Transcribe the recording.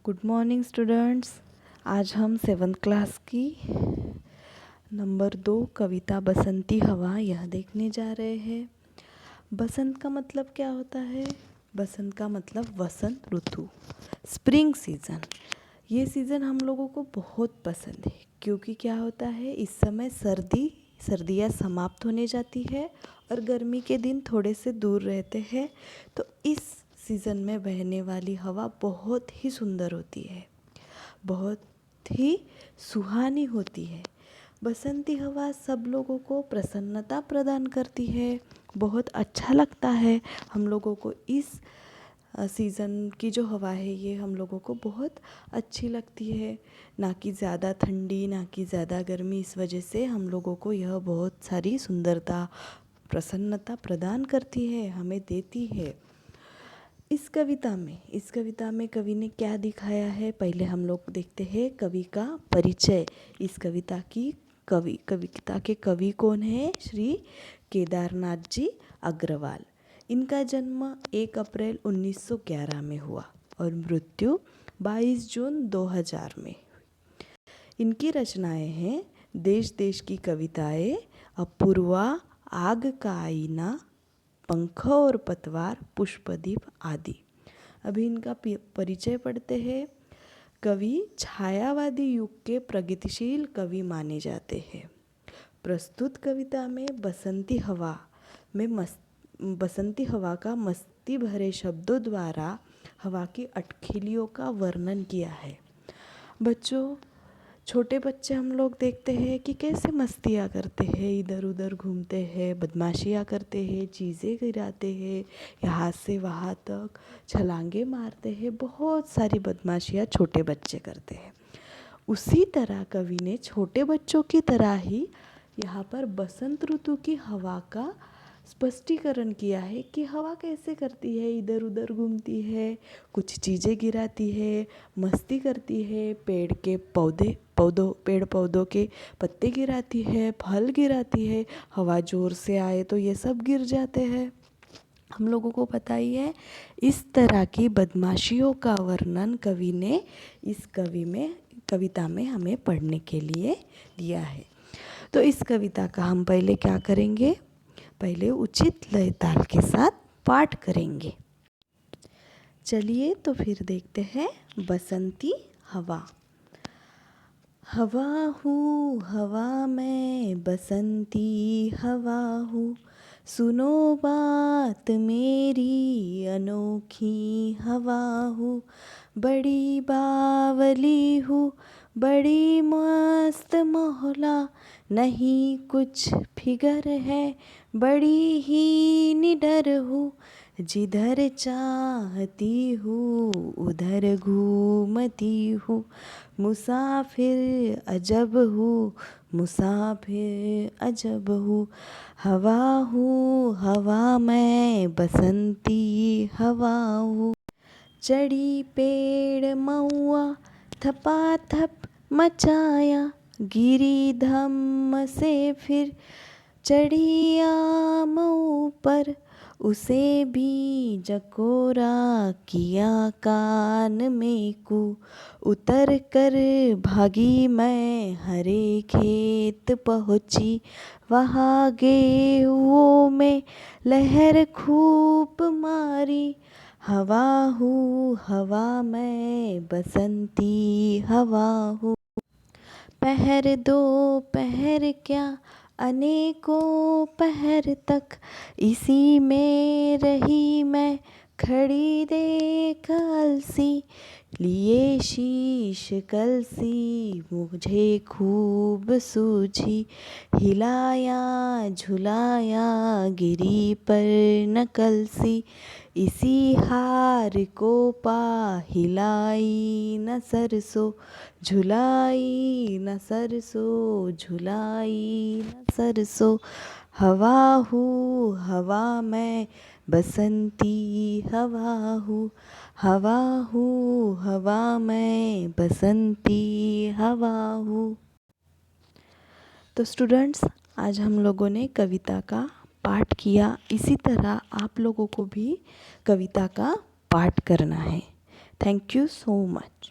Good morning students. आज हम 7th class की नंबर 2 कविता बसंती हवा यह देखने जा रहे हैं। बसंत का मतलब क्या होता है? बसंत का मतलब वसंत ऋतु, स्प्रिंग सीज़न। ये सीज़न हम लोगों को बहुत पसंद है क्योंकि क्या होता है, इस समय सर्दियाँ समाप्त होने जाती है और गर्मी के दिन थोड़े से दूर रहते हैं। तो इस सीज़न में बहने वाली हवा बहुत ही सुंदर होती है, बहुत ही सुहानी होती है। बसंती हवा सब लोगों को प्रसन्नता प्रदान करती है, बहुत अच्छा लगता है हम लोगों को। इस सीज़न की जो हवा है ये हम लोगों को बहुत अच्छी लगती है, ना कि ज़्यादा ठंडी ना कि ज़्यादा गर्मी। इस वजह से हम लोगों को यह बहुत सारी सुंदरता प्रसन्नता प्रदान करती है, हमें देती है। इस कविता में कवि ने क्या दिखाया है, पहले हम लोग देखते हैं कवि का परिचय। इस कविता के कवि कौन है? श्री केदारनाथ जी अग्रवाल। इनका जन्म 1 अप्रैल 1911 में हुआ और मृत्यु 22 जून 2000 में। इनकी रचनाएं हैं देश देश की कविताएं, अपूर्वा, आग का आईना, पंख और पतवार, पुष्पदीप आदि। अभी इनका परिचय पढ़ते हैं। कवि छायावादी युग के प्रगतिशील कवि माने जाते हैं। प्रस्तुत कविता में बसंती हवा का मस्ती भरे शब्दों द्वारा हवा की अटखेलियों का वर्णन किया है। बच्चों, छोटे बच्चे हम लोग देखते हैं कि कैसे मस्तियाँ करते हैं, इधर उधर घूमते हैं, बदमाशियाँ करते हैं, चीज़ें गिराते हैं, यहाँ से वहाँ तक छलांगे मारते हैं। बहुत सारी बदमाशियाँ छोटे बच्चे करते हैं। उसी तरह कवि ने छोटे बच्चों की तरह ही यहाँ पर बसंत ऋतु की हवा का स्पष्टीकरण किया है कि हवा कैसे करती है, इधर उधर घूमती है, कुछ चीज़ें गिराती है, मस्ती करती है, पेड़ पौधों के पत्ते गिराती है, फल गिराती है। हवा ज़ोर से आए तो ये सब गिर जाते हैं, हम लोगों को पता ही है। इस तरह की बदमाशियों का वर्णन कवि ने इस कविता में हमें पढ़ने के लिए दिया है। तो इस कविता का हम पहले क्या करेंगे, पहले उचित लय ताल के साथ पाठ करेंगे। चलिए तो फिर देखते हैं बसंती हवा। हवा हूँ हवा मैं बसंती हवा हूँ, सुनो बात मेरी अनोखी हवा हूँ। बड़ी बावली हूँ, बड़ी मस्त मौला, नहीं कुछ फिगर है, बड़ी ही निडर हूँ। जिधर चाहती हूँ उधर घूमती हूँ, मुसाफिर अजब हूँ, मुसाफिर अजब हूँ। हवा मैं बसंती हवा हूँ। चढ़ी पेड़ महुआ थपाथप मचाया, गिरी धम्म से फिर चढ़ी आम ऊपर, उसे भी जकोरा किया कान में कू। उतर कर भागी मैं हरे खेत पहुँची, वहाँ गेहुओं में लहर खूब मारी। हवा हूँ हवा मैं बसंती हवा हूँ। पहर दो पहर क्या अनेकों पहर तक, इसी में रही मैं खड़ी देख अलसी। लिए शीश कलसी मुझे खूब सूझी, हिलाया झुलाया गिरी पर न कलसी। इसी हार को पा हिलाई न सरसों, झुलाई न सरसों, झुलाई न सरसों। हवा हूँ हवा मैं बसंती हवा हूँ, हवा हूँ हवा मैं बसंती हवा हूँ। तो स्टूडेंट्स, आज हम लोगों ने कविता का पाठ किया। इसी तरह आप लोगों को भी कविता का पाठ करना है। Thank you so much.